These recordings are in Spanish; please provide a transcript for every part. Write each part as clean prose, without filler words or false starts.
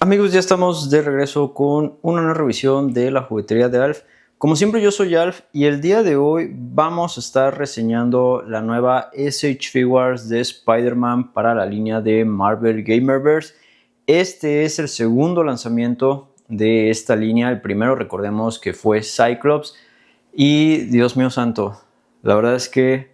Amigos, ya estamos de regreso con una nueva revisión de la juguetería de Alf. Como siempre, yo soy Alf y el día de hoy vamos a estar reseñando la nueva SH Figures de Spider-Man para la línea de Marvel Gamerverse. Este es el segundo lanzamiento de esta línea. El primero, recordemos que fue Cyclops. Y Dios mío santo, la verdad es que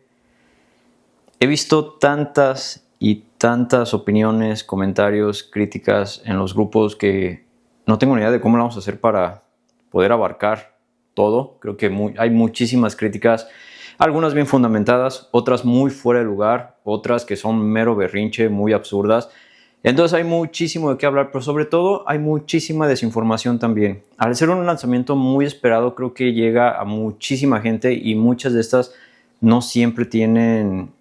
he visto tantas y tantas opiniones, comentarios, críticas en los grupos que no tengo ni idea de cómo lo vamos a hacer para poder abarcar todo. Creo que hay muchísimas críticas, algunas bien fundamentadas, otras muy fuera de lugar, otras que son mero berrinche, muy absurdas. Entonces hay muchísimo de qué hablar, pero sobre todo hay muchísima desinformación también. Al ser un lanzamiento muy esperado, creo que llega a muchísima gente y muchas de estas no siempre tienen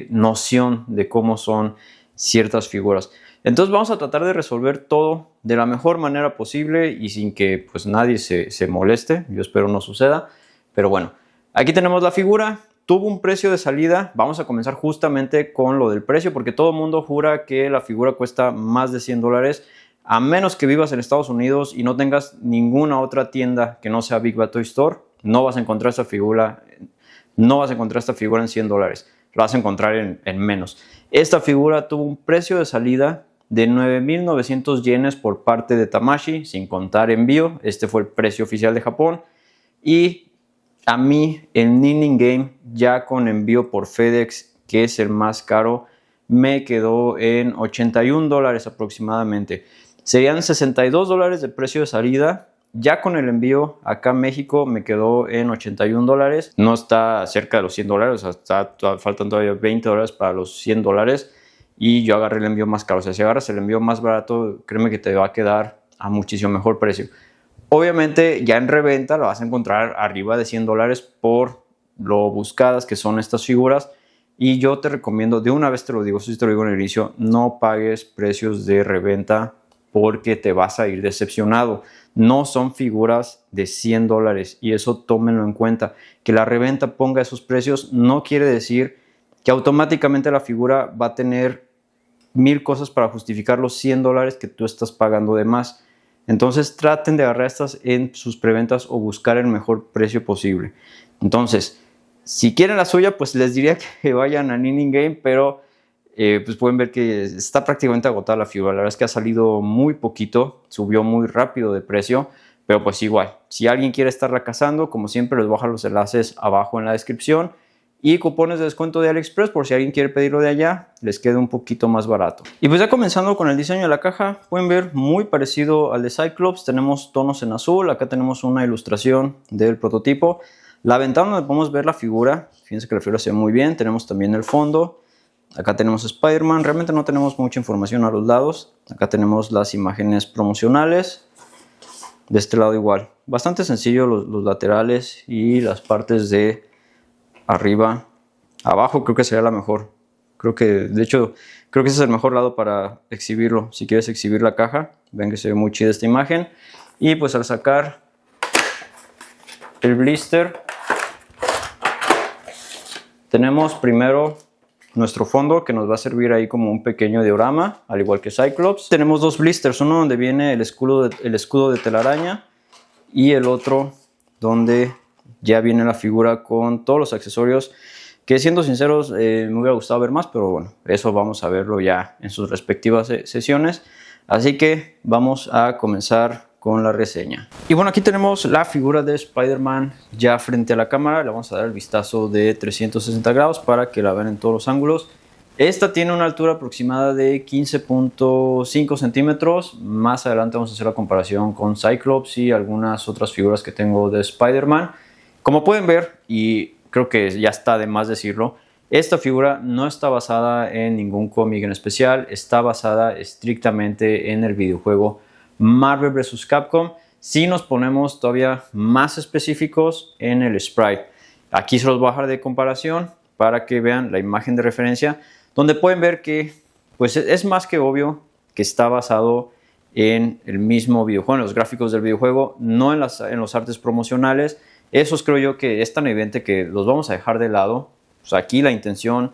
noción de cómo son ciertas figuras. Entonces vamos a tratar de resolver todo de la mejor manera posible y sin que pues nadie se moleste. Yo espero no suceda, pero bueno, aquí tenemos la figura. Tuvo un precio de salida. Vamos a comenzar justamente con lo del precio, porque todo el mundo jura que la figura cuesta más de $100, a menos que vivas en Estados Unidos y no tengas ninguna otra tienda que no sea Big Bad Toy Store. No vas a encontrar esta figura en $100. Lo vas a encontrar en menos. Esta figura tuvo un precio de salida de 9,900 yenes por parte de Tamashii, sin contar envío. Este fue el precio oficial de Japón. Y a mí, el Ninning Game, ya con envío por FedEx, que es el más caro, me quedó en $81 aproximadamente. Serían $62 de precio de salida. Ya con el envío acá a México me quedó en $81. No está cerca de los $100, o sea, faltan todavía $20 para los $100. Y yo agarré el envío más caro. O sea, si agarras el envío más barato, créeme que te va a quedar a muchísimo mejor precio. Obviamente, ya en reventa la vas a encontrar arriba de $100 por lo buscadas que son estas figuras. Y yo te recomiendo, de una vez te lo digo, si te lo digo en el inicio, no pagues precios de reventa porque te vas a ir decepcionado. No son figuras de $100 y eso tómenlo en cuenta. Que la reventa ponga esos precios no quiere decir que automáticamente la figura va a tener 1000 cosas para justificar los $100 que tú estás pagando de más. Entonces traten de agarrar estas en sus preventas o buscar el mejor precio posible. Entonces, si quieren la suya, pues les diría que vayan a Ninning Game, pero pues pueden ver que está prácticamente agotada la figura. La verdad es que ha salido muy poquito, subió muy rápido de precio, pero pues igual, si alguien quiere estarla cazando, como siempre les voy a dejar los enlaces abajo en la descripción y cupones de descuento de AliExpress por si alguien quiere pedirlo de allá, les quede un poquito más barato. Y pues ya comenzando con el diseño de la caja, pueden ver muy parecido al de Cyclops. Tenemos tonos en azul, acá tenemos una ilustración del prototipo. La ventana donde podemos ver la figura, fíjense que la figura se ve muy bien. Tenemos también el fondo. Acá tenemos Spider-Man, realmente no tenemos mucha información a los lados. Acá tenemos las imágenes promocionales. De este lado igual, bastante sencillo los laterales y las partes de arriba. Abajo creo que sería la mejor. De hecho, creo que ese es el mejor lado para exhibirlo. Si quieres exhibir la caja, ven que se ve muy chida esta imagen. Y pues al sacar el blister, tenemos primero nuestro fondo que nos va a servir ahí como un pequeño diorama, al igual que Cyclops. Tenemos dos blisters, uno donde viene el escudo de telaraña y el otro donde ya viene la figura con todos los accesorios que, siendo sinceros, me hubiera gustado ver más, pero bueno, eso vamos a verlo ya en sus respectivas sesiones. Así que vamos a comenzar con la reseña. Y bueno, aquí tenemos la figura de Spider-Man ya frente a la cámara. Le vamos a dar el vistazo de 360 grados para que la vean en todos los ángulos. Esta tiene una altura aproximada de 15.5 centímetros. Más adelante vamos a hacer la comparación con Cyclops y algunas otras figuras que tengo de Spider-Man. Como pueden ver, y creo que ya está de más decirlo, esta figura no está basada en ningún cómic en especial. Está basada estrictamente en el videojuego Marvel vs. Capcom. Si nos ponemos todavía más específicos en el sprite, aquí se los voy a dejar de comparación para que vean la imagen de referencia, donde pueden ver que pues es más que obvio que está basado en el mismo videojuego, en los gráficos del videojuego, no en los artes promocionales. Esos creo yo que es tan evidente que los vamos a dejar de lado. Pues aquí la intención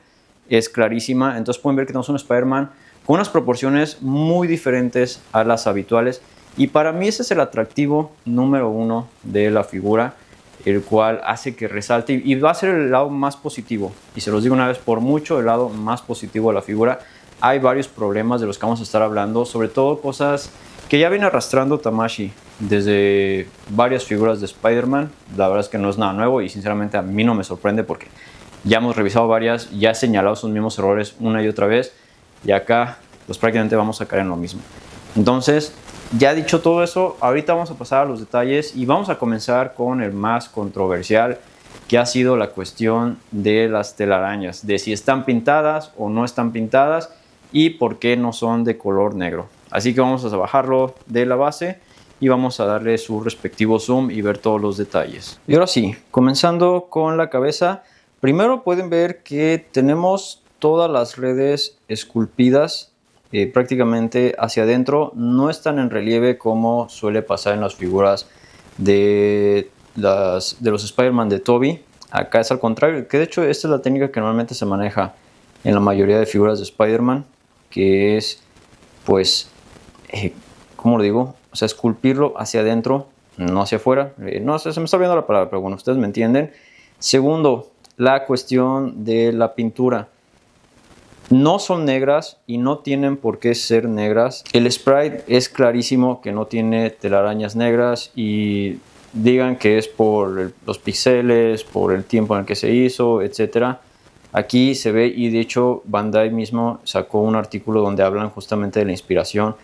es clarísima. Entonces pueden ver que tenemos un Spider-Man con unas proporciones muy diferentes a las habituales. Y para mí ese es el atractivo número uno de la figura, el cual hace que resalte y va a ser el lado más positivo. Y se los digo una vez por mucho, el lado más positivo de la figura. Hay varios problemas de los que vamos a estar hablando, sobre todo cosas que ya viene arrastrando Tamashii desde varias figuras de Spider-Man. La verdad es que no es nada nuevo y sinceramente a mí no me sorprende porque ya hemos revisado varias, ya he señalado sus mismos errores una y otra vez y acá pues prácticamente vamos a caer en lo mismo. Entonces, ya dicho todo eso, ahorita vamos a pasar a los detalles y vamos a comenzar con el más controversial, que ha sido la cuestión de las telarañas, de si están pintadas o no están pintadas y por qué no son de color negro. Así que vamos a bajarlo de la base y vamos a darle su respectivo zoom y ver todos los detalles. Y ahora sí, comenzando con la cabeza, primero pueden ver que tenemos todas las redes esculpidas prácticamente hacia adentro, no están en relieve como suele pasar en las figuras de los Spider-Man de Tobey. Acá es al contrario, que de hecho esta es la técnica que normalmente se maneja en la mayoría de figuras de Spider-Man, que es pues, ¿cómo lo digo? O sea, esculpirlo hacia adentro, no hacia afuera. No sé, se me está olvidando la palabra, pero bueno, ustedes me entienden. Segundo, la cuestión de la pintura. No son negras y no tienen por qué ser negras. El sprite es clarísimo que no tiene telarañas negras y digan que es por los píxeles, por el tiempo en el que se hizo, etc. Aquí se ve y de hecho Bandai mismo sacó un artículo donde hablan justamente de la inspiración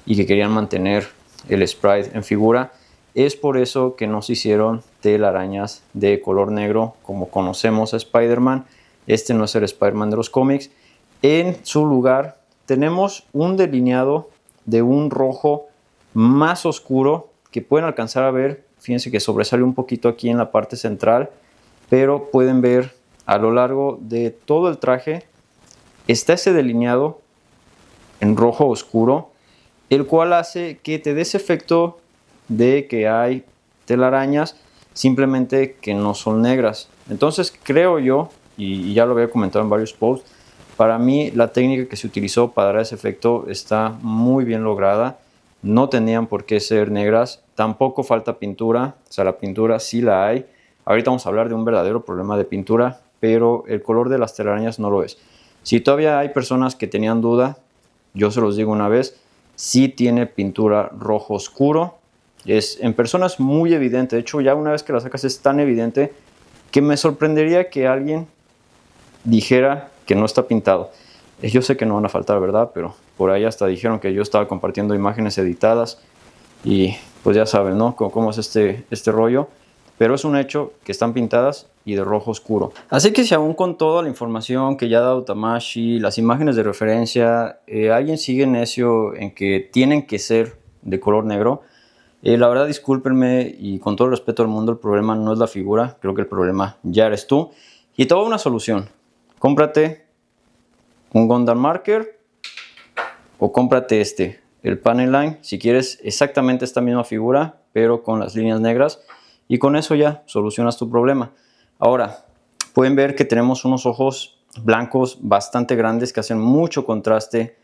y que querían mantener el sprite en figura. Es por eso que no se hicieron telarañas de color negro como conocemos a Spider-Man. Este no es el Spider-Man de los cómics. En su lugar tenemos un delineado de un rojo más oscuro que pueden alcanzar a ver. Fíjense que sobresale un poquito aquí en la parte central, pero pueden ver a lo largo de todo el traje está ese delineado en rojo oscuro, el cual hace que te dé ese efecto de que hay telarañas, simplemente que no son negras. Entonces creo yo, y ya lo había comentado en varios posts, para mí la técnica que se utilizó para dar ese efecto está muy bien lograda. No tenían por qué ser negras, tampoco falta pintura, o sea, la pintura sí la hay. Ahorita vamos a hablar de un verdadero problema de pintura, pero el color de las telarañas no lo es. Si todavía hay personas que tenían duda, yo se los digo una vez, sí tiene pintura rojo oscuro. Es en personas muy evidente, de hecho ya una vez que la sacas es tan evidente que me sorprendería que alguien dijera que no está pintado. Yo sé que no van a faltar, ¿verdad? Pero por ahí hasta dijeron que yo estaba compartiendo imágenes editadas y pues ya saben, ¿no? Cómo es este rollo. Pero es un hecho que están pintadas y de rojo oscuro. Así que si aún con toda la información que ya ha dado Tamashii, las imágenes de referencia, alguien sigue necio en que tienen que ser de color negro, la verdad discúlpenme y con todo el respeto al mundo, el problema no es la figura, creo que el problema ya eres tú. Y te voy a dar una solución. Cómprate un Gundam Marker o cómprate el Panel Line, si quieres exactamente esta misma figura, pero con las líneas negras, y con eso ya solucionas tu problema. Ahora, pueden ver que tenemos unos ojos blancos bastante grandes que hacen mucho contraste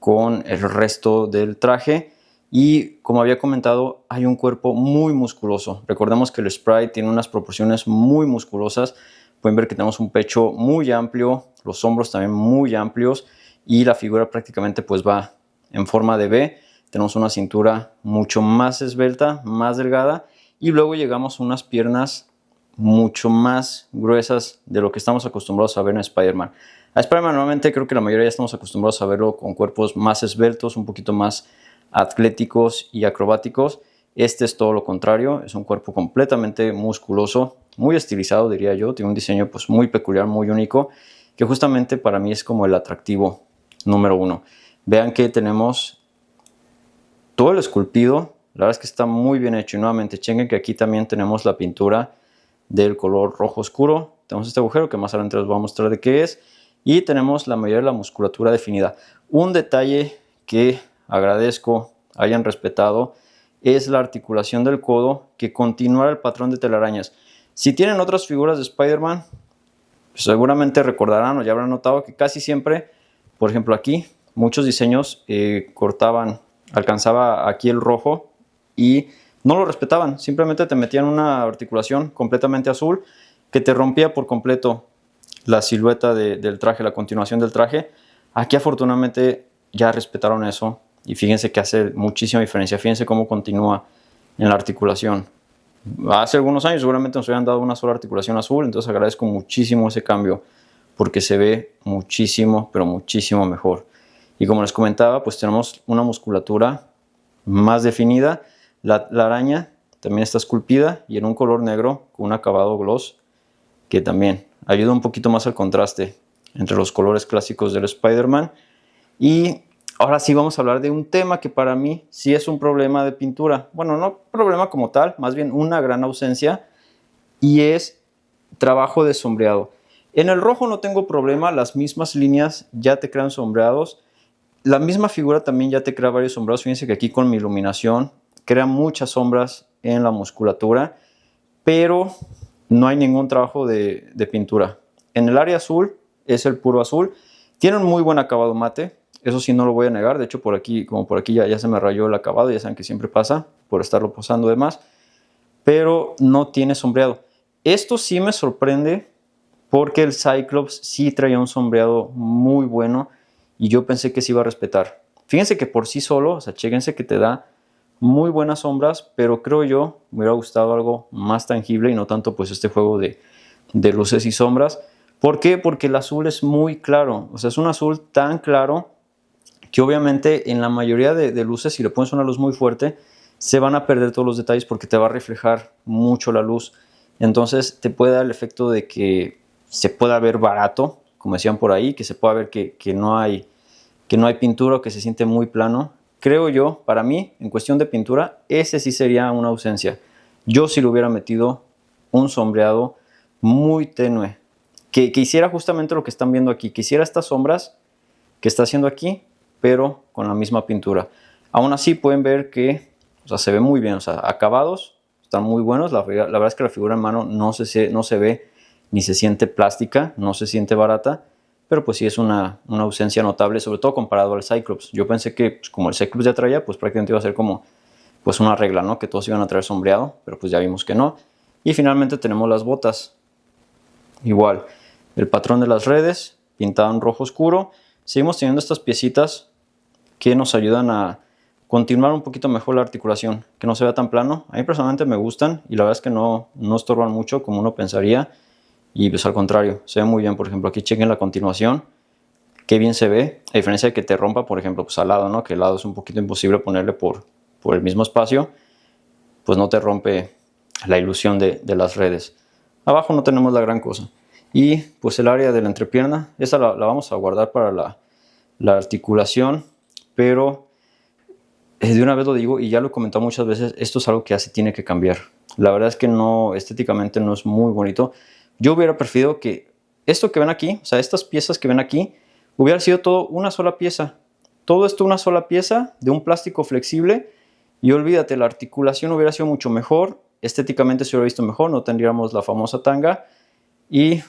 con el resto del traje, y como había comentado, hay un cuerpo muy musculoso. Recordemos que el sprite tiene unas proporciones muy musculosas. Pueden ver que tenemos un pecho muy amplio, los hombros también muy amplios y la figura prácticamente pues va en forma de V. Tenemos una cintura mucho más esbelta, más delgada y luego llegamos a unas piernas mucho más gruesas de lo que estamos acostumbrados a ver en Spider-Man. A Spider-Man normalmente creo que la mayoría ya estamos acostumbrados a verlo con cuerpos más esbeltos, un poquito más atléticos y acrobáticos. Este es todo lo contrario, es un cuerpo completamente musculoso, muy estilizado diría yo, tiene un diseño pues muy peculiar, muy único, que justamente para mí es como el atractivo número uno. Vean que tenemos todo el esculpido, la verdad es que está muy bien hecho y nuevamente chequen que aquí también tenemos la pintura del color rojo oscuro, tenemos este agujero que más adelante les voy a mostrar de qué es y tenemos la mayoría de la musculatura definida. Un detalle que agradezco hayan respetado es la articulación del codo que continúa el patrón de telarañas. Si tienen otras figuras de Spider-Man, pues seguramente recordarán o ya habrán notado que casi siempre, por ejemplo aquí, muchos diseños alcanzaba aquí el rojo y no lo respetaban, simplemente te metían una articulación completamente azul que te rompía por completo la silueta del traje, la continuación del traje. Aquí afortunadamente ya respetaron eso y fíjense que hace muchísima diferencia, fíjense cómo continúa en la articulación. Hace algunos años seguramente nos hubieran dado una sola articulación azul, entonces agradezco muchísimo ese cambio porque se ve muchísimo, pero muchísimo mejor. Y como les comentaba, pues tenemos una musculatura más definida. La araña también está esculpida y en un color negro con un acabado gloss que también ayuda un poquito más al contraste entre los colores clásicos del Spider-Man. Y ahora sí vamos a hablar de un tema que para mí sí es un problema de pintura. Bueno, no problema como tal, más bien una gran ausencia, y es trabajo de sombreado. En el rojo no tengo problema, las mismas líneas ya te crean sombreados. La misma figura también ya te crea varios sombreados. Fíjense que aquí con mi iluminación crea muchas sombras en la musculatura, pero no hay ningún trabajo de pintura. En el área azul es el puro azul. Tiene un muy buen acabado mate, eso sí no lo voy a negar. De hecho, por aquí ya se me rayó el acabado, ya saben que siempre pasa por estarlo posando de más, pero no tiene sombreado. Esto sí me sorprende porque el Cyclops sí traía un sombreado muy bueno y yo pensé que se iba a respetar. Fíjense que por sí solo, o sea, chéquense que te da muy buenas sombras, pero creo yo me hubiera gustado algo más tangible y no tanto pues este juego de luces y sombras. ¿Por qué? Porque el azul es muy claro, o sea, es un azul tan claro que obviamente en la mayoría de luces, si le pones una luz muy fuerte, se van a perder todos los detalles porque te va a reflejar mucho la luz. Entonces te puede dar el efecto de que se pueda ver barato, como decían por ahí, que se pueda ver que no hay pintura o que se siente muy plano. Creo yo, para mí, en cuestión de pintura, ese sí sería una ausencia. Yo sí le hubiera metido un sombreado muy tenue, que hiciera justamente lo que están viendo aquí, que hiciera estas sombras que está haciendo aquí, pero con la misma pintura. Aún así pueden ver que, o sea, se ve muy bien, o sea, acabados están muy buenos. La verdad es que la figura en mano no se ve ni se siente plástica, no se siente barata, pero pues sí es una ausencia notable, sobre todo comparado al Cyclops. Yo pensé que pues, como el Cyclops ya traía, pues prácticamente iba a ser como pues una regla, ¿no? Que todos iban a traer sombreado, pero pues ya vimos que no. Y finalmente tenemos las botas. Igual, el patrón de las redes, pintado en rojo oscuro. Seguimos teniendo estas piecitas que nos ayudan a continuar un poquito mejor la articulación, que no se vea tan plano. A mí personalmente me gustan y la verdad es que no estorban mucho como uno pensaría. Y pues al contrario, se ve muy bien. Por ejemplo, aquí chequen la continuación, qué bien se ve, a diferencia de que te rompa, por ejemplo, pues al lado, ¿no? Que el lado es un poquito imposible ponerle por el mismo espacio, pues no te rompe la ilusión de las redes. Abajo no tenemos la gran cosa. Y pues el área de la entrepierna, esa la vamos a guardar para la articulación, pero de una vez lo digo y ya lo he comentado muchas veces, esto es algo que ya se tiene que cambiar. La verdad es que no, estéticamente no es muy bonito. Yo hubiera preferido que esto que ven aquí, o sea, estas piezas que ven aquí, hubiera sido todo una sola pieza. Todo esto una sola pieza de un plástico flexible y olvídate, la articulación hubiera sido mucho mejor, estéticamente se hubiera visto mejor, no tendríamos la famosa tanga y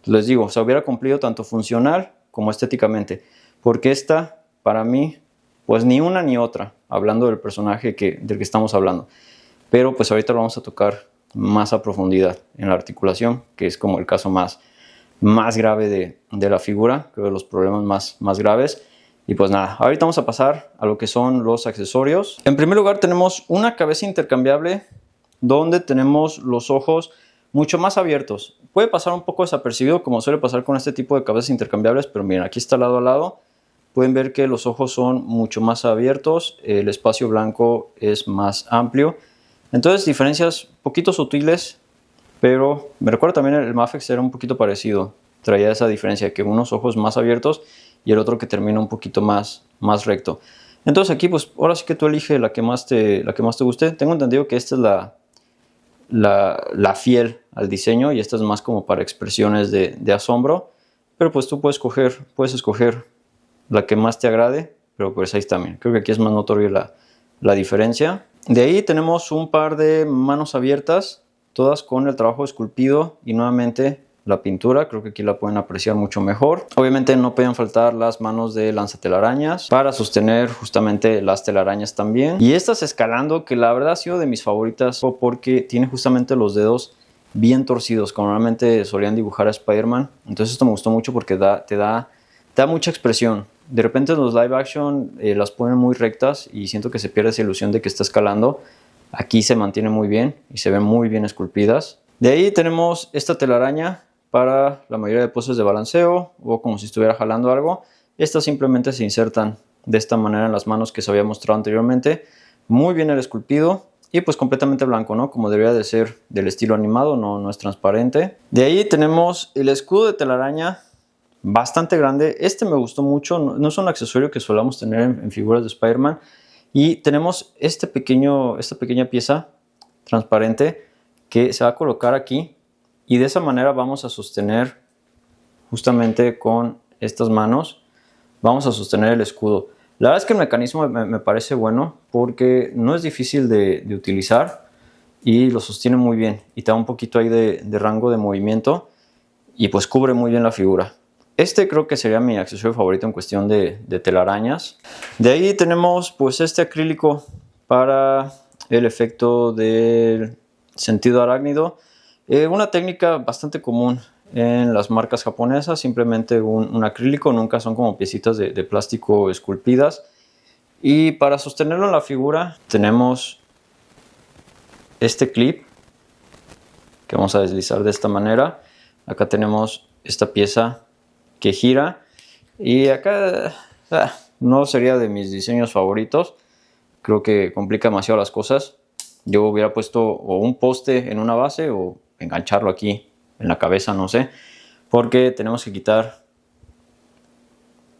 les digo, o sea, hubiera cumplido tanto funcional como estéticamente. Porque esta, para mí, pues ni una ni otra, hablando del personaje del que estamos hablando. Pero pues ahorita lo vamos a tocar más a profundidad en la articulación, que es como el caso más grave de la figura, creo de los problemas más graves. Y pues nada, ahorita vamos a pasar a lo que son los accesorios. En primer lugar tenemos una cabeza intercambiable donde tenemos los ojos mucho más abiertos. Puede pasar un poco desapercibido como suele pasar con este tipo de cabezas intercambiables, pero miren, aquí está lado a lado. Pueden ver que los ojos son mucho más abiertos, el espacio blanco es más amplio. Entonces, diferencias poquito sutiles, pero me recuerda también el Mafex era un poquito parecido. Traía esa diferencia, que unos ojos más abiertos y el otro que termina un poquito más recto. Entonces aquí, pues ahora sí que tú elige la que más te guste. Tengo entendido que esta es la fiel al diseño y esta es más como para expresiones de asombro. Pero pues tú puedes escoger la que más te agrade, pero pues ahí está bien. Creo que aquí es más notorio la diferencia. De ahí tenemos un par de manos abiertas, todas con el trabajo esculpido y nuevamente la pintura, creo que aquí la pueden apreciar mucho mejor. Obviamente no pueden faltar las manos de lanzatelarañas para sostener justamente las telarañas también. Y estas escalando, que la verdad ha sido de mis favoritas porque tiene justamente los dedos bien torcidos, como normalmente solían dibujar a Spider-Man. Entonces esto me gustó mucho porque te da mucha expresión. De repente en los live action las ponen muy rectas y siento que se pierde esa ilusión de que está escalando. Aquí se mantiene muy bien y se ven muy bien esculpidas. De ahí tenemos esta telaraña para la mayoría de poses de balanceo o como si estuviera jalando algo. Estas simplemente se insertan de esta manera en las manos que se había mostrado anteriormente. Muy bien el esculpido y pues completamente blanco, ¿no? Como debería de ser del estilo animado, no es transparente. De ahí tenemos el escudo de telaraña, bastante grande. Este me gustó mucho, no es un accesorio que solamos tener en figuras de Spider-Man. Y tenemos esta pequeña pieza transparente que se va a colocar aquí y de esa manera vamos a sostener justamente con estas manos, vamos a sostener el escudo. La verdad es que el mecanismo me parece bueno porque no es difícil de utilizar y lo sostiene muy bien y te da un poquito ahí de rango de movimiento y pues cubre muy bien la figura. Este creo que sería mi accesorio favorito en cuestión de telarañas. De ahí tenemos pues este acrílico para el efecto del sentido arácnido. Una técnica bastante común en las marcas japonesas, simplemente un acrílico, nunca son como piecitas de plástico esculpidas. Y para sostenerlo en la figura tenemos este clip que vamos a deslizar de esta manera. Acá tenemos esta pieza que gira y acá no sería de mis diseños favoritos, creo que complica demasiado las cosas. Yo hubiera puesto o un poste en una base o engancharlo aquí en la cabeza, no sé, porque tenemos que quitar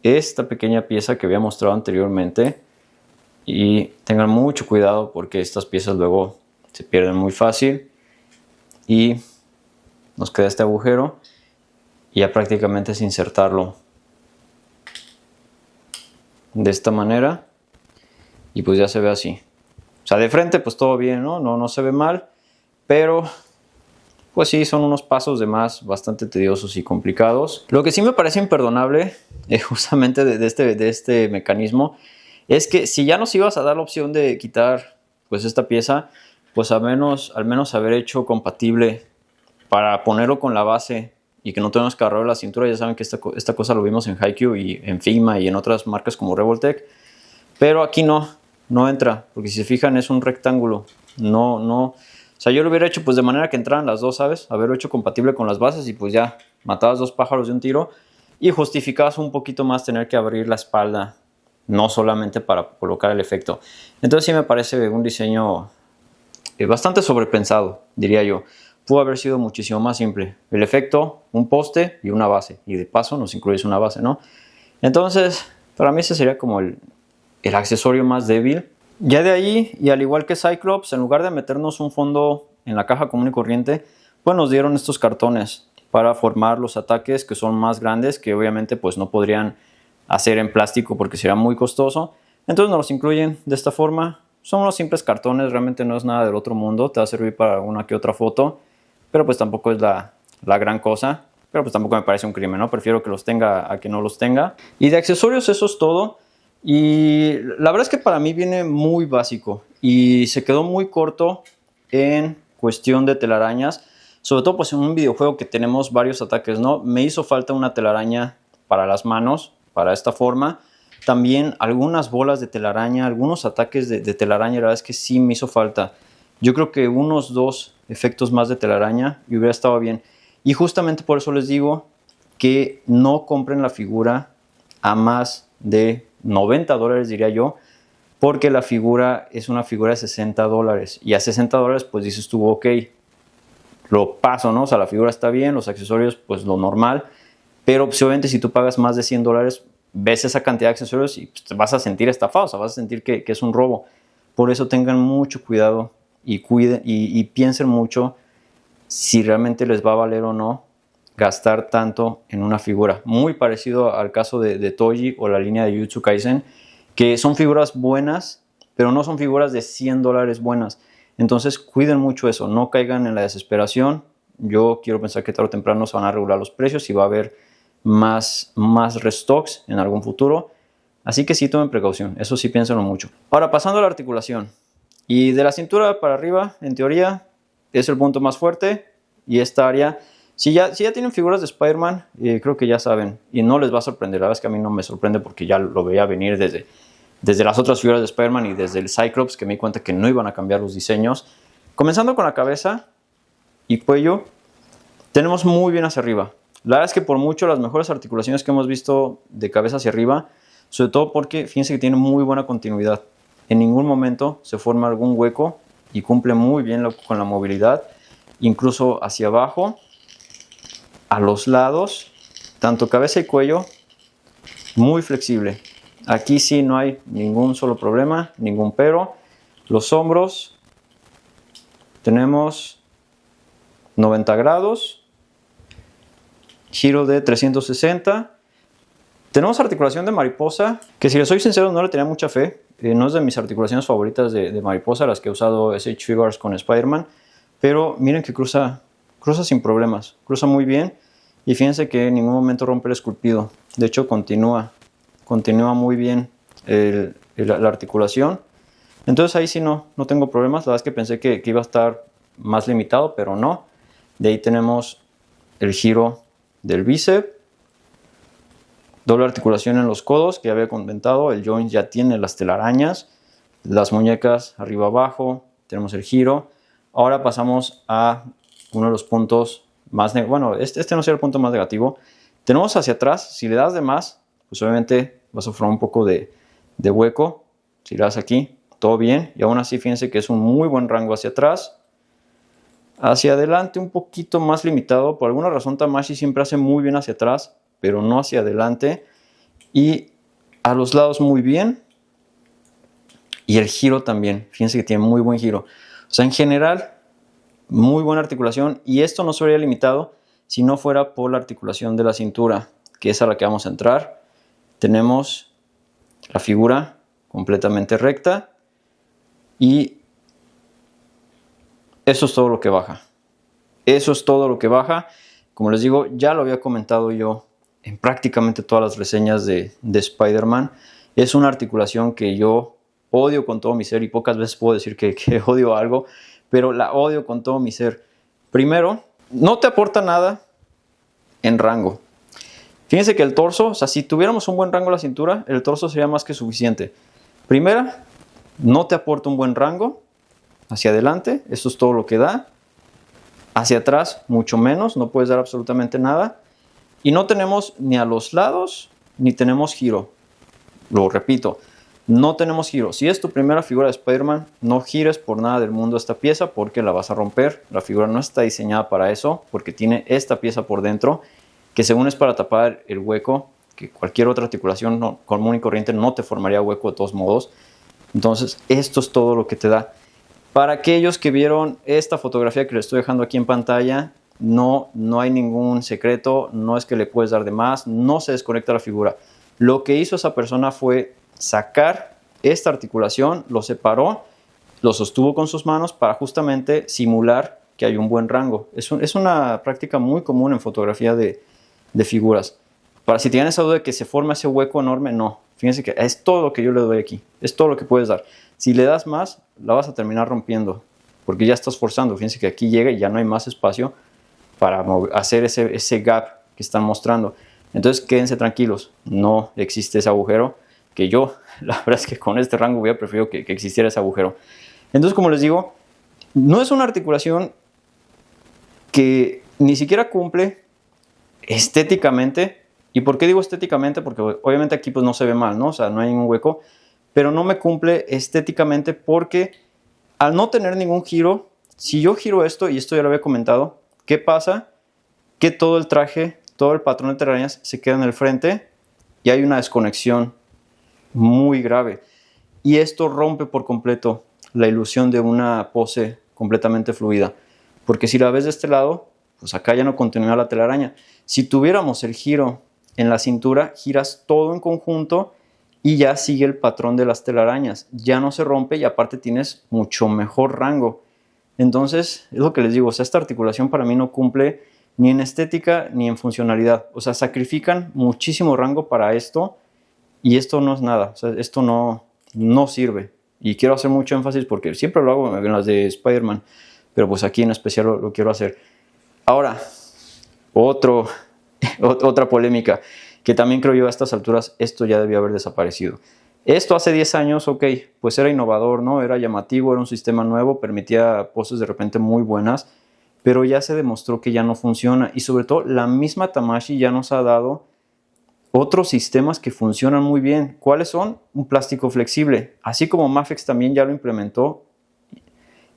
esta pequeña pieza que había mostrado anteriormente y tengan mucho cuidado porque estas piezas luego se pierden muy fácil y nos queda este agujero. Y ya prácticamente es insertarlo de esta manera y pues ya se ve así. O sea, de frente pues todo bien, no se ve mal, pero pues sí, son unos pasos de más bastante tediosos y complicados. Lo que sí me parece imperdonable justamente de este mecanismo es que si ya nos ibas a dar la opción de quitar pues esta pieza, pues al menos haber hecho compatible para ponerlo con la base y que no tenemos que agarrar la cintura. Ya saben que esta cosa lo vimos en Haikyuu y en Figma y en otras marcas como Revoltech, pero aquí no entra, porque si se fijan es un rectángulo, o sea, yo lo hubiera hecho pues de manera que entraran las dos, ¿sabes? Haberlo hecho compatible con las bases y pues ya matabas dos pájaros de un tiro y justificabas un poquito más tener que abrir la espalda, no solamente para colocar el efecto. Entonces sí me parece un diseño bastante sobrepensado, diría yo. Pudo haber sido muchísimo más simple. El efecto, un poste y una base. Y de paso nos incluyes una base, ¿no? Entonces, para mí ese sería como el accesorio más débil. Ya de ahí, y al igual que Cyclops, en lugar de meternos un fondo en la caja común y corriente, pues nos dieron estos cartones para formar los ataques que son más grandes, que obviamente pues no podrían hacer en plástico porque sería muy costoso. Entonces nos los incluyen de esta forma. Son unos simples cartones, realmente no es nada del otro mundo. Te va a servir para una que otra foto, pero pues tampoco es la gran cosa, pero pues tampoco me parece un crimen, ¿no? Prefiero que los tenga a que no los tenga. Y de accesorios eso es todo. Y la verdad es que para mí viene muy básico y se quedó muy corto en cuestión de telarañas, sobre todo pues en un videojuego que tenemos varios ataques, ¿no? Me hizo falta una telaraña para las manos, para esta forma. También algunas bolas de telaraña, algunos ataques de telaraña, la verdad es que sí me hizo falta. Yo creo que unos 2 efectos más de telaraña y hubiera estado bien. Y justamente por eso les digo que no compren la figura a más de $90, diría yo, porque la figura es una figura de $60 y a $60 pues dices tú, ok, lo paso, ¿no? O sea, la figura está bien, los accesorios pues lo normal, pero pues, obviamente si tú pagas más de $100 ves esa cantidad de accesorios y pues, te vas a sentir estafado, o sea, vas a sentir que es un robo. Por eso tengan mucho cuidado y cuiden y piensen mucho si realmente les va a valer o no gastar tanto en una figura. Muy parecido al caso de Toji o la línea de Jujutsu Kaisen, que son figuras buenas, pero no son figuras de $100 buenas. Entonces cuiden mucho eso, no caigan en la desesperación Yo quiero pensar que tarde o temprano se van a regular los precios y va a haber más restocks en algún futuro. Así que sí, tomen precaución, eso sí piénsenlo mucho. Ahora, pasando a la articulación. Y de la cintura para arriba, en teoría, es el punto más fuerte. Y esta área, si ya tienen figuras de Spider-Man, creo que ya saben. Y no les va a sorprender, la verdad es que a mí no me sorprende porque ya lo veía venir desde las otras figuras de Spider-Man y desde el Cyclops, que me di cuenta que no iban a cambiar los diseños. Comenzando con la cabeza y cuello, tenemos muy bien hacia arriba. La verdad es que por mucho las mejores articulaciones que hemos visto de cabeza hacia arriba, sobre todo porque fíjense que tiene muy buena continuidad. En ningún momento se forma algún hueco y cumple muy bien con la movilidad, incluso hacia abajo, a los lados, tanto cabeza y cuello, muy flexible. Aquí sí no hay ningún solo problema, ningún pero. Los hombros, tenemos 90 grados, giro de 360. Tenemos articulación de mariposa, que si les soy sincero no le tenía mucha fe. No es de mis articulaciones favoritas de mariposa, las que he usado SH Figures con Spider-Man. Pero miren que cruza sin problemas, cruza muy bien. Y fíjense que en ningún momento rompe el esculpido. De hecho continúa muy bien la articulación. Entonces ahí sí no tengo problemas. La verdad es que pensé que iba a estar más limitado, pero no. De ahí tenemos el giro del bíceps. Doble articulación en los codos, que ya había comentado. El joint ya tiene las telarañas. Las muñecas arriba abajo. Tenemos el giro. Ahora pasamos a uno de los puntos más... Bueno, este no sería el punto más negativo. Tenemos hacia atrás. Si le das de más, pues obviamente vas a formar un poco de hueco. Si le das aquí, todo bien. Y aún así, fíjense que es un muy buen rango hacia atrás. Hacia adelante un poquito más limitado. Por alguna razón Tamashii siempre hace muy bien hacia atrás, pero no hacia adelante. Y a los lados muy bien. Y el giro también. Fíjense que tiene muy buen giro. O sea, en general, muy buena articulación. Y esto no se vería limitado si no fuera por la articulación de la cintura, que es a la que vamos a entrar. Tenemos la figura completamente recta. Y eso es todo lo que baja. Eso es todo lo que baja. Como les digo, ya lo había comentado yo en prácticamente todas las reseñas de Spider-Man. Es una articulación que yo odio con todo mi ser y pocas veces puedo decir que odio algo, pero la odio con todo mi ser. Primero, no te aporta nada en rango. Fíjense que el torso, o sea, si tuviéramos un buen rango en la cintura, el torso sería más que suficiente. Primera, no te aporta un buen rango hacia adelante, eso es todo lo que da. Hacia atrás, mucho menos, no puedes dar absolutamente nada. Y no tenemos ni a los lados, ni tenemos giro. Lo repito, no tenemos giro. Si es tu primera figura de Spider-Man, no gires por nada del mundo esta pieza porque la vas a romper. La figura no está diseñada para eso, porque tiene esta pieza por dentro, que según es para tapar el hueco, que cualquier otra articulación común y corriente no te formaría hueco de todos modos. Entonces, esto es todo lo que te da. Para aquellos que vieron esta fotografía que les estoy dejando aquí en pantalla, no hay ningún secreto, no es que le puedes dar de más, no se desconecta la figura. Lo que hizo esa persona fue sacar esta articulación, lo separó, lo sostuvo con sus manos para justamente simular que hay un buen rango. Es una práctica muy común en fotografía de figuras. Para si tienen esa duda de que se forma ese hueco enorme, no. Fíjense que es todo lo que yo le doy aquí, es todo lo que puedes dar. Si le das más, la vas a terminar rompiendo, porque ya estás forzando. Fíjense que aquí llega y ya no hay más espacio para hacer ese gap que están mostrando. Entonces quédense tranquilos, no existe ese agujero, que yo, la verdad es que con este rango hubiera preferido que existiera ese agujero. Entonces, como les digo, no es una articulación que ni siquiera cumple estéticamente. ¿Y por qué digo estéticamente? Porque obviamente aquí pues no se ve mal, ¿no? O sea, no hay ningún hueco, pero no me cumple estéticamente porque al no tener ningún giro, si yo giro esto, y esto ya lo había comentado, ¿qué pasa? Que todo el traje, todo el patrón de telarañas se queda en el frente y hay una desconexión muy grave. Y esto rompe por completo la ilusión de una pose completamente fluida. Porque si la ves de este lado, pues acá ya no continúa la telaraña. Si tuviéramos el giro en la cintura, giras todo en conjunto y ya sigue el patrón de las telarañas. Ya no se rompe y aparte tienes mucho mejor rango. Entonces, es lo que les digo, o sea, esta articulación para mí no cumple ni en estética ni en funcionalidad. O sea, sacrifican muchísimo rango para esto y esto no es nada. O sea, esto no sirve. Y quiero hacer mucho énfasis porque siempre lo hago en las de Spider-Man, pero pues aquí en especial lo quiero hacer. Ahora, otra polémica, que también creo yo a estas alturas esto ya debió haber desaparecido. Esto hace 10 años, ok, pues era innovador, ¿no? Era llamativo, era un sistema nuevo, permitía poses de repente muy buenas, pero ya se demostró que ya no funciona y sobre todo la misma Tamashii ya nos ha dado otros sistemas que funcionan muy bien. ¿Cuáles son? Un plástico flexible, así como Mafex también ya lo implementó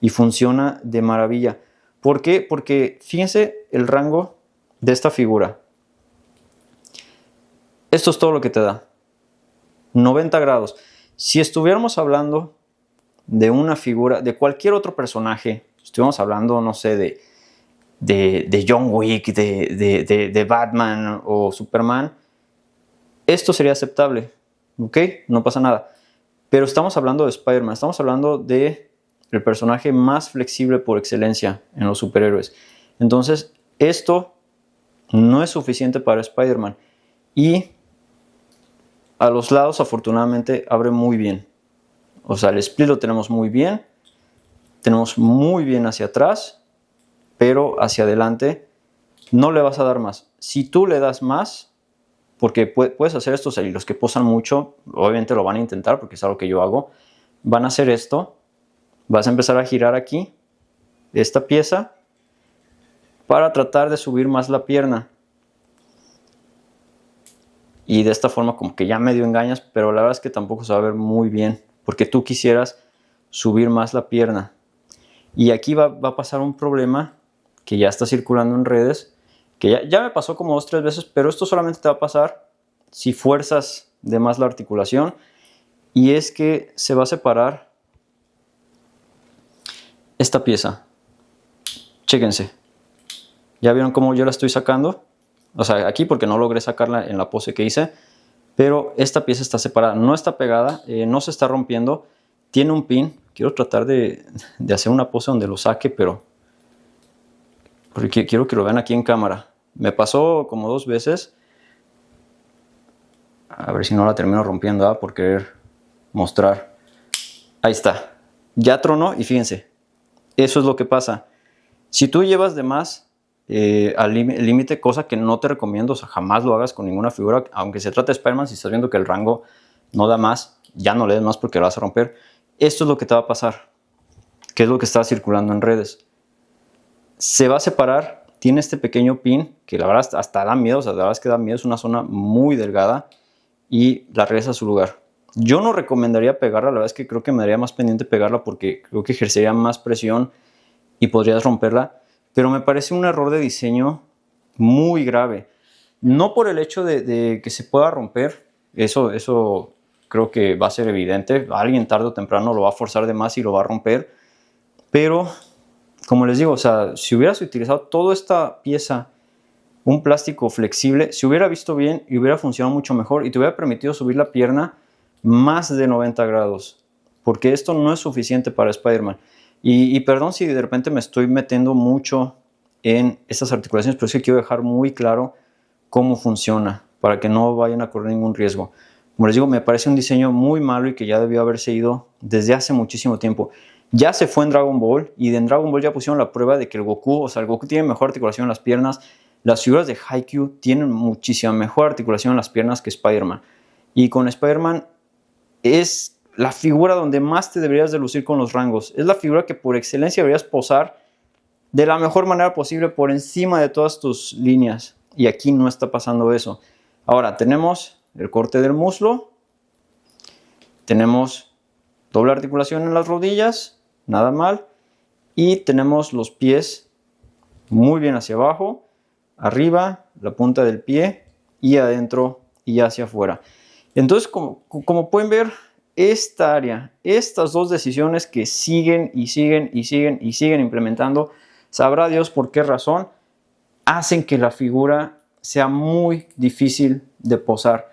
y funciona de maravilla. ¿Por qué? Porque fíjense el rango de esta figura. Esto es todo lo que te da. 90 grados. Si estuviéramos hablando de una figura, de cualquier otro personaje, estuviéramos hablando, no sé, de John Wick, de Batman o Superman, esto sería aceptable, ¿ok? No pasa nada. Pero estamos hablando de Spider-Man, estamos hablando de el personaje más flexible por excelencia en los superhéroes. Entonces, esto no es suficiente para Spider-Man. Y a los lados, afortunadamente, abre muy bien. O sea, el split lo tenemos muy bien. Tenemos muy bien hacia atrás, pero hacia adelante no le vas a dar más. Si tú le das más, porque puedes hacer estos, y los que posan mucho, obviamente lo van a intentar, porque es algo que yo hago, van a hacer esto. Vas a empezar a girar aquí, esta pieza, para tratar de subir más la pierna. Y de esta forma como que ya medio engañas, pero la verdad es que tampoco se va a ver muy bien, porque tú quisieras subir más la pierna. Y aquí va a pasar un problema que ya está circulando en redes, que ya me pasó como 2 o 3 veces, pero esto solamente te va a pasar si fuerzas de más la articulación, y es que se va a separar esta pieza. Chéquense. ¿Ya vieron cómo yo la estoy sacando? O sea, aquí porque no logré sacarla en la pose que hice, pero esta pieza está separada, no está pegada, no se está rompiendo, tiene un pin. Quiero tratar de hacer una pose donde lo saque, pero porque quiero que lo vean aquí en cámara. Me pasó como 2 veces. A ver si no la termino rompiendo, por querer mostrar. Ahí está. Ya tronó y fíjense, eso es lo que pasa. Si tú llevas de más al límite, cosa que no te recomiendo, o sea, jamás lo hagas con ninguna figura, aunque se trate de Spider-Man, si estás viendo que el rango no da más, ya no le des más porque lo vas a romper. Esto es lo que te va a pasar, que es lo que está circulando en redes. Se va a separar, tiene este pequeño pin, que la verdad hasta da miedo, o sea, la verdad es que da miedo, es una zona muy delgada, y la regresa a su lugar. Yo no recomendaría pegarla, la verdad es que creo que me daría más pendiente pegarla porque creo que ejercería más presión y podrías romperla, pero me parece un error de diseño muy grave. No por el hecho de que se pueda romper, eso creo que va a ser evidente, alguien tarde o temprano lo va a forzar de más y lo va a romper, pero como les digo, o sea, si hubieras utilizado toda esta pieza, un plástico flexible, se hubiera visto bien y hubiera funcionado mucho mejor y te hubiera permitido subir la pierna más de 90 grados, porque esto no es suficiente para Spider-Man. Y perdón si de repente me estoy metiendo mucho en estas articulaciones, pero es que quiero dejar muy claro cómo funciona para que no vayan a correr ningún riesgo. Como les digo, me parece un diseño muy malo y que ya debió haberse ido desde hace muchísimo tiempo. Ya se fue en Dragon Ball y en Dragon Ball ya pusieron la prueba de que el Goku tiene mejor articulación en las piernas. Las figuras de Haikyuu tienen muchísima mejor articulación en las piernas que Spider-Man. Y con Spider-Man es la figura donde más te deberías de lucir con los rangos. Es la figura que por excelencia deberías posar de la mejor manera posible por encima de todas tus líneas. Y aquí no está pasando eso. Ahora tenemos el corte del muslo. Tenemos doble articulación en las rodillas. Nada mal. Y tenemos los pies muy bien hacia abajo. Arriba, la punta del pie. Y adentro y hacia afuera. Entonces, como pueden ver, esta área, estas 2 decisiones que siguen implementando, sabrá Dios por qué razón, hacen que la figura sea muy difícil de posar.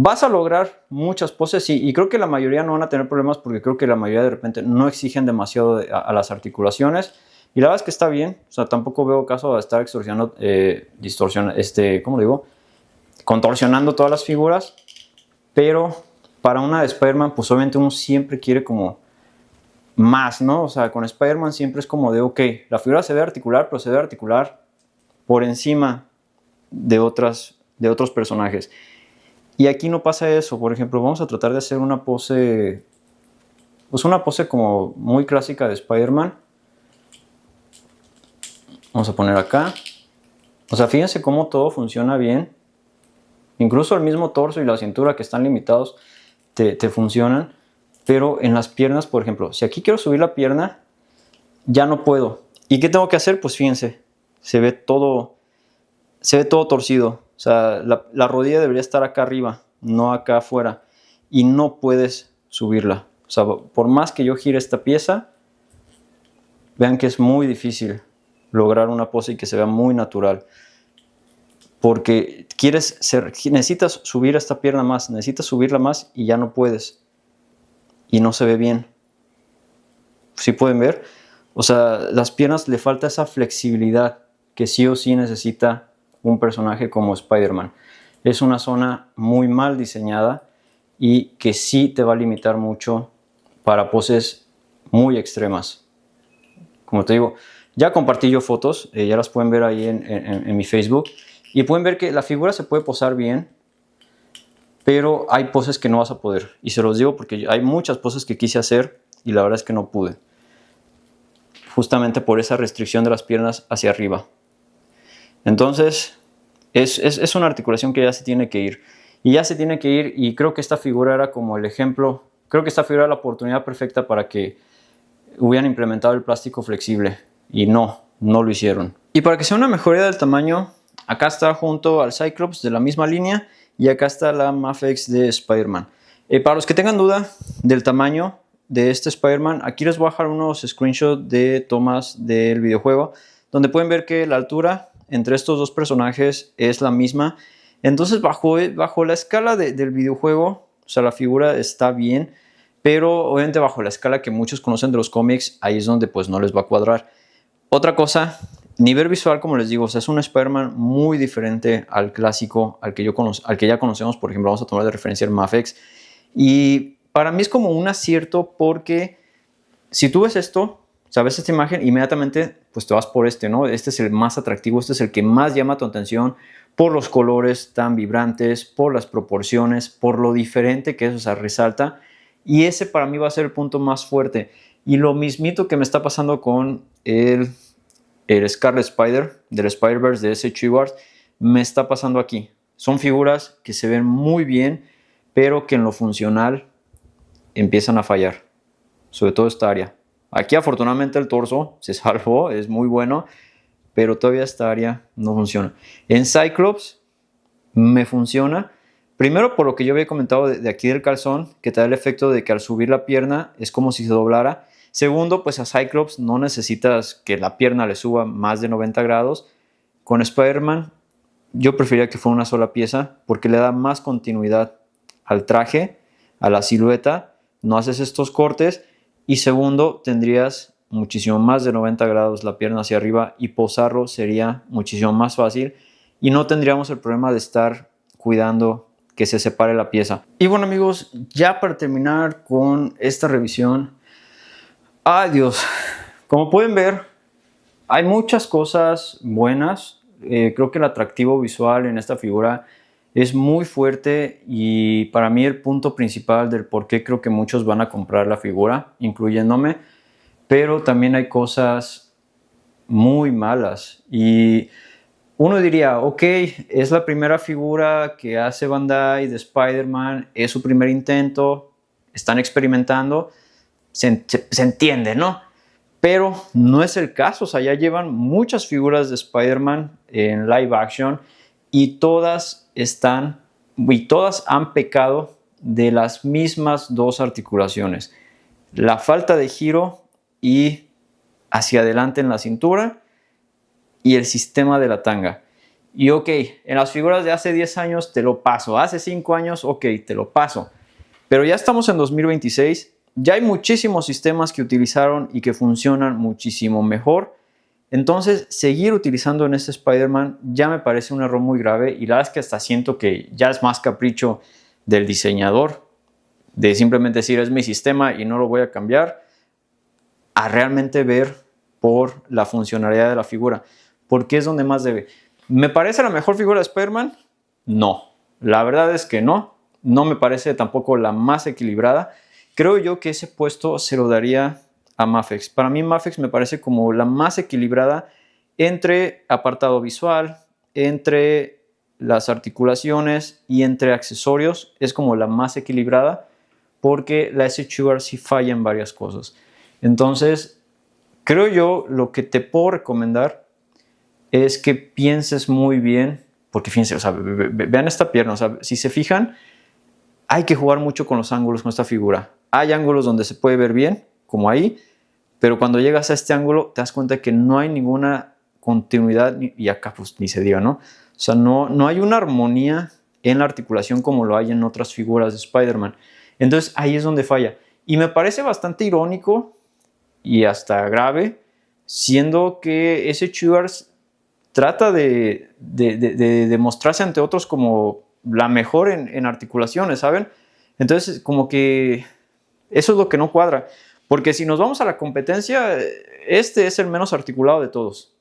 Vas a lograr muchas poses, sí, y creo que la mayoría no van a tener problemas porque creo que la mayoría de repente no exigen demasiado a las articulaciones. Y la verdad es que está bien, o sea, tampoco veo caso de estar extorsionando, ¿cómo digo? Contorsionando todas las figuras, pero para una de Spider-Man, pues obviamente uno siempre quiere como más, ¿no? O sea, con Spider-Man siempre es como de, ok, la figura se debe articular, pero se debe articular por encima de otros personajes. Y aquí no pasa eso. Por ejemplo, vamos a tratar de hacer una pose, pues una pose como muy clásica de Spider-Man. Vamos a poner acá. O sea, fíjense cómo todo funciona bien. Incluso el mismo torso y la cintura, que están limitados, te funcionan. Pero en las piernas, por ejemplo, si aquí quiero subir la pierna, ya no puedo. ¿Y qué tengo que hacer? Pues fíjense, se ve todo torcido. O sea, la rodilla debería estar acá arriba, no acá afuera. Y no puedes subirla. O sea, por más que yo gire esta pieza, vean que es muy difícil lograr una pose y que se vea muy natural. Porque necesitas subir esta pierna más, necesitas subirla más y ya no puedes. Y no se ve bien. ¿Sí pueden ver? O sea, las piernas le falta esa flexibilidad que sí o sí necesita un personaje como Spider-Man. Es una zona muy mal diseñada y que sí te va a limitar mucho para poses muy extremas. Como te digo, ya compartí yo fotos, ya las pueden ver ahí en mi Facebook, y pueden ver que la figura se puede posar bien, pero hay poses que no vas a poder. Y se los digo porque hay muchas poses que quise hacer y la verdad es que no pude. Justamente por esa restricción de las piernas hacia arriba. Entonces, es una articulación que ya se tiene que ir. Y ya se tiene que ir, y creo que esta figura era como el ejemplo. Creo que esta figura era la oportunidad perfecta para que hubieran implementado el plástico flexible. Y no lo hicieron. Y para que sea una mejoría del tamaño, acá está junto al Cyclops de la misma línea, y acá está la Mafex de Spider-Man. Para los que tengan duda del tamaño de este Spider-Man, aquí les voy a dejar unos screenshots de tomas del videojuego, donde pueden ver que la altura entre estos dos personajes es la misma. Entonces bajo la escala del videojuego, o sea, la figura está bien, pero obviamente bajo la escala que muchos conocen de los cómics, ahí es donde pues no les va a cuadrar. Otra cosa, nivel visual, como les digo, o sea, es un Spider-Man muy diferente al clásico, al que ya conocemos. Por ejemplo, vamos a tomar de referencia el Mafex. Y para mí es como un acierto porque si tú ves esto, o sea, ves esta imagen, inmediatamente pues te vas por ¿no? Este es el más atractivo, este es el que más llama tu atención por los colores tan vibrantes, por las proporciones, por lo diferente que es, o sea, resalta. Y ese para mí va a ser el punto más fuerte. Y lo mismito que me está pasando con el Scarlet Spider del Spider-Verse de S.H. Figuarts, me está pasando aquí. Son figuras que se ven muy bien, pero que en lo funcional empiezan a fallar. Sobre todo esta área. Aquí afortunadamente el torso se salvó, es muy bueno, pero todavía esta área no funciona. En Cyclops me funciona. Primero por lo que yo había comentado de aquí del calzón, que te da el efecto de que al subir la pierna es como si se doblara. Segundo, pues a Cyclops no necesitas que la pierna le suba más de 90 grados. Con Spider-Man yo preferiría que fuera una sola pieza porque le da más continuidad al traje, a la silueta. No haces estos cortes. Y segundo, tendrías muchísimo más de 90 grados la pierna hacia arriba y posarlo sería muchísimo más fácil y no tendríamos el problema de estar cuidando que se separe la pieza. Y bueno amigos, ya para terminar con esta revisión, ¡ay Dios! Como pueden ver, hay muchas cosas buenas. Creo que el atractivo visual en esta figura es muy fuerte y para mí el punto principal del por qué creo que muchos van a comprar la figura, incluyéndome, pero también hay cosas muy malas y uno diría, ok, es la primera figura que hace Bandai de Spider-Man, es su primer intento, están experimentando, se entiende, ¿no? Pero no es el caso, o sea, ya llevan muchas figuras de Spider-Man en live action y todas han pecado de las mismas dos articulaciones. La falta de giro y hacia adelante en la cintura y el sistema de la tanga. Y ok, en las figuras de hace 10 años te lo paso, hace 5 años, ok, te lo paso. Pero ya estamos en 2026, ya hay muchísimos sistemas que utilizaron y que funcionan muchísimo mejor. Entonces, seguir utilizando en este Spider-Man ya me parece un error muy grave y la verdad es que hasta siento que ya es más capricho del diseñador de simplemente decir es mi sistema y no lo voy a cambiar, a realmente ver por la funcionalidad de la figura, porque es donde más debe. ¿Me parece la mejor figura de Spider-Man? No, la verdad es que no. No me parece tampoco la más equilibrada. Creo yo que ese puesto se lo daría a Mafex. Para mí Mafex me parece como la más equilibrada entre apartado visual, entre las articulaciones y entre accesorios. Es como la más equilibrada porque la SH sí falla en varias cosas. Entonces, creo yo lo que te puedo recomendar es que pienses muy bien, porque fíjense, o sea, vean esta pierna, o sea, si se fijan, hay que jugar mucho con los ángulos con esta figura. Hay ángulos donde se puede ver bien, como ahí, pero cuando llegas a este ángulo te das cuenta que no hay ninguna continuidad, y acá pues ni se diga, ¿no? O sea, no hay una armonía en la articulación como lo hay en otras figuras de Spider-Man. Entonces ahí es donde falla. Y me parece bastante irónico y hasta grave, siendo que ese Chugars trata de mostrarse ante otros como la mejor en articulaciones, ¿saben? Entonces, como que eso es lo que no cuadra. Porque si nos vamos a la competencia, este es el menos articulado de todos.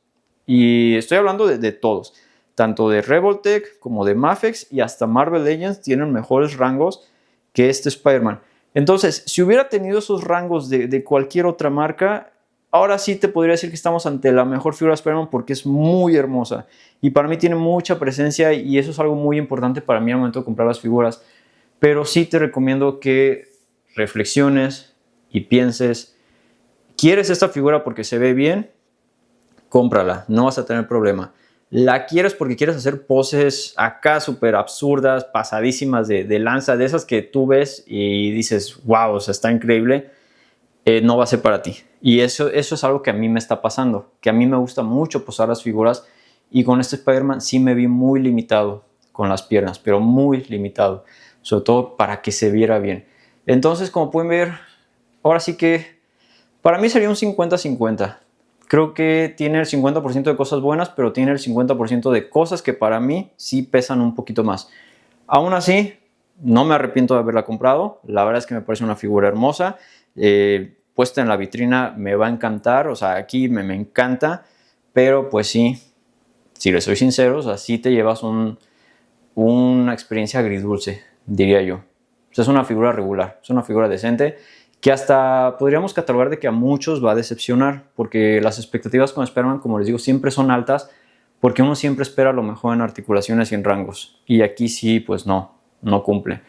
Y estoy hablando de todos. Tanto de Revoltech como de Mafex y hasta Marvel Legends tienen mejores rangos que este Spider-Man. Entonces, si hubiera tenido esos rangos de cualquier otra marca, ahora sí te podría decir que estamos ante la mejor figura de Spider-Man porque es muy hermosa. Y para mí tiene mucha presencia y eso es algo muy importante para mí al momento de comprar las figuras. Pero sí te recomiendo que reflexiones y pienses, ¿quieres esta figura porque se ve bien? Cómprala, no vas a tener problema. ¿La quieres porque quieres hacer poses acá súper absurdas, pasadísimas de lanza, de esas que tú ves y dices, wow, o sea, está increíble? No va a ser para ti. Y eso es algo que a mí me está pasando, que a mí me gusta mucho posar las figuras y con este Spider-Man sí me vi muy limitado con las piernas, pero muy limitado, sobre todo para que se viera bien. Entonces, como pueden ver, ahora sí que para mí sería un 50-50. Creo que tiene el 50% de cosas buenas, pero tiene el 50% de cosas que para mí sí pesan un poquito más. Aún así, no me arrepiento de haberla comprado. La verdad es que me parece una figura hermosa. Puesta en la vitrina me va a encantar. O sea, aquí me encanta. Pero pues sí, si les soy sincero, o sea, sí te llevas una experiencia agridulce, diría yo. O sea, es una figura regular, es una figura decente que hasta podríamos catalogar de que a muchos va a decepcionar, porque las expectativas con Spider-Man, como les digo, siempre son altas, porque uno siempre espera lo mejor en articulaciones y en rangos, y aquí sí, pues no cumple.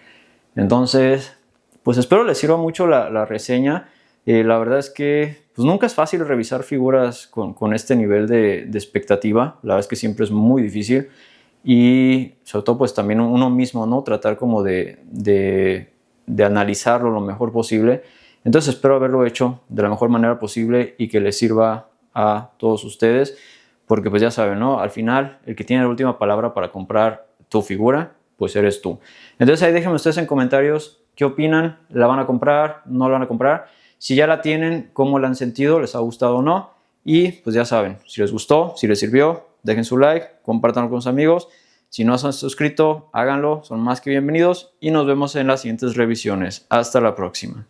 Entonces, pues espero les sirva mucho la reseña. La verdad es que pues nunca es fácil revisar figuras con este nivel de expectativa, la verdad es que siempre es muy difícil, y sobre todo pues también uno mismo, ¿no? Tratar como de analizarlo lo mejor posible. Entonces espero haberlo hecho de la mejor manera posible y que les sirva a todos ustedes, porque pues ya saben, ¿no? Al final, el que tiene la última palabra para comprar tu figura, pues eres tú. Entonces ahí déjenme ustedes en comentarios qué opinan, ¿la van a comprar? ¿No la van a comprar? Si ya la tienen, ¿cómo la han sentido? ¿Les ha gustado o no? Y pues ya saben, si les gustó, si les sirvió, dejen su like, compártanlo con sus amigos. Si no se han suscrito, háganlo, son más que bienvenidos y nos vemos en las siguientes revisiones. Hasta la próxima.